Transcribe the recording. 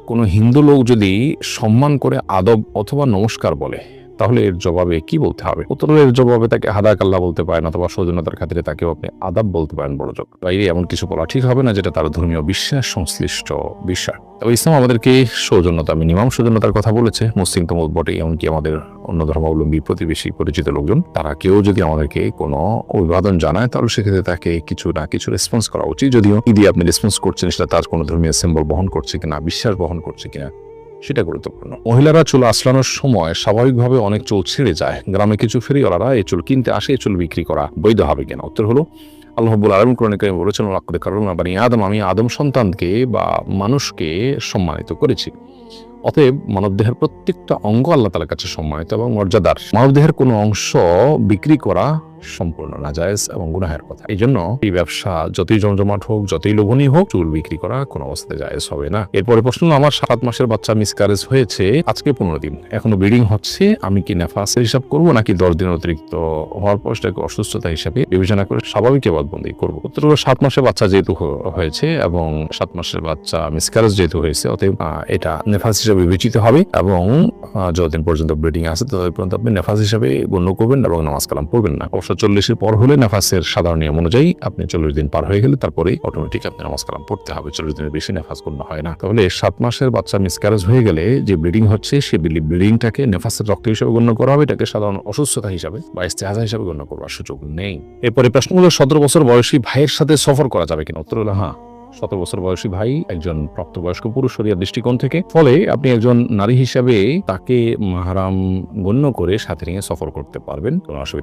কোনো হিন্দু লোক যদি সম্মান করে আদব অথবা নমস্কার বলে তাহলে এর জবাবে কি বলতে হবে? উত্তরে এর জবাবে তাকে হাদাক আল্লাহ বলতে পারেন অথবা সৌজন্যতার খাতিরে তাকেও আপনি আদাব বলতে পারেন। বড়জোর বাইরে এমন কিছু বলা ঠিক হবে না যেটা তার ধর্মীয় বিশ্বাস সংশ্লিষ্ট বিষয়। তবে ইসলাম আমাদেরকে সৌজন্যতা, মিনিমাম সৌজন্যতার কথা বলেছে। মুসলিম তো বটে, এমনকি আমাদের অন্য ধর্মাবলম্বী প্রতিবেশী পরিচিত লোকজন, তারা কেউ যদি আমাদেরকে কোনো অভিবাদন জানায় তাহলে সেক্ষেত্রে তাকে কিছু না কিছু রেসপন্স করা উচিত। যদিও কি দিয়ে আপনি রেসপন্স করছেন সেটা তার কোনো ধর্মীয় সিম্বল বহন করছে কিনা, বিশ্বাস বহন করছে কিনা, সেটা গুরুত্বপূর্ণ। মহিলারা চুল আঁচড়ানোর সময় স্বাভাবিকভাবে অনেক চুল ছিঁড়ে যায়। গ্রামে কিছু ফেরিওয়ালারা এই চুল কিনতে আসে, এই চুল বিক্রি করা বৈধ হবে কিনা? উত্তর হলো, আল্লাহ রাব্বুল আলামিন কোরআনে কারিমে বলেছেন, লাকাদ কাররামনা বানি আদম, আমি আদম সন্তানকে বা মানুষকে সম্মানিত করেছি। অতএব মানবদেহের প্রত্যেকটা অঙ্গ আল্লাহ তাআলার কাছে সম্মানিত এবং মর্যাদার। মানবদেহের কোনো অংশ বিক্রি করা সম্পূর্ণ নাজায়েজ এবং গুনাহের কথা। এই জন্য এই ব্যবসা যতই জমজমাট হোক, যতই লোভনীয় হোক, চুল বিক্রি করা কোনো অবস্থাতে জায়েজ হবে না। এরপরে প্রশ্ন, আমার 7 মাসের বাচ্চা মিসক্যারেজ হয়েছে, আজকে 15 দিন, এখনো ব্লিডিং হচ্ছে, আমি কি নেফাসের হিসাব করবো নাকি 10 দিন অতিরিক্ত হওয়ার পর সেটাকে অসুস্থতা হিসাবে বিবেচনা করে স্বাভাবিক এবাদবন্দি করবো? উত্তর হলো, 7 মাসের বাচ্চা যেহেতু হয়েছে এবং 7 মাসের বাচ্চা মিসক্যারেজ যেহেতু হয়েছে, অতএব এটা নেফাস হিসাবে বিবেচিত হবে এবং যতদিন পর্যন্ত ব্লিডিং আছে ততদিন পর্যন্ত আপনি নেফাস হিসাবে গণ্য করবেন এবং নামাজ কালাম পড়বেন না। অবশ্য 40-এর পর হলে নেফাসের সাধারণ নিয়ম অনুযায়ী আপনি 40 দিন পার হয়ে গেলে তারপরে অটোমেটিক আপনি নামাজ কালাম পড়তে হবে। 40 দিনের বেশি নেফাস গণ্য হয় না। তাহলে 7 মাসের বাচ্চা মিসক্যারেজ হয়ে গেলে যে ব্লিডিং হচ্ছে, সেই ব্লিডিংটাকে নেফাসের রক্ত হিসেবে গণ্য করা হবে, এটাকে সাধারণ অসুস্থতা হিসাবে বা ইস্তেহাজা হিসাবে গণ্য করবার সুযোগ নেই। এরপরে প্রশ্ন হলো, 17 বছর বয়সী ভাইয়ের সাথে সফর করা যাবে কিনা? উত্তর হলো হ্যাঁ। 17 বছর বয়সী ভাই একজন প্রাপ্তবয়স্ক পুরুষ শরিয়ার দৃষ্টিকোণ থেকে, ফলে আপনি একজন নারী হিসাবে তাকে মাহরাম গণ্য করে সাথে নিয়ে সফর করতে পারবেন, কোনো অসুবিধা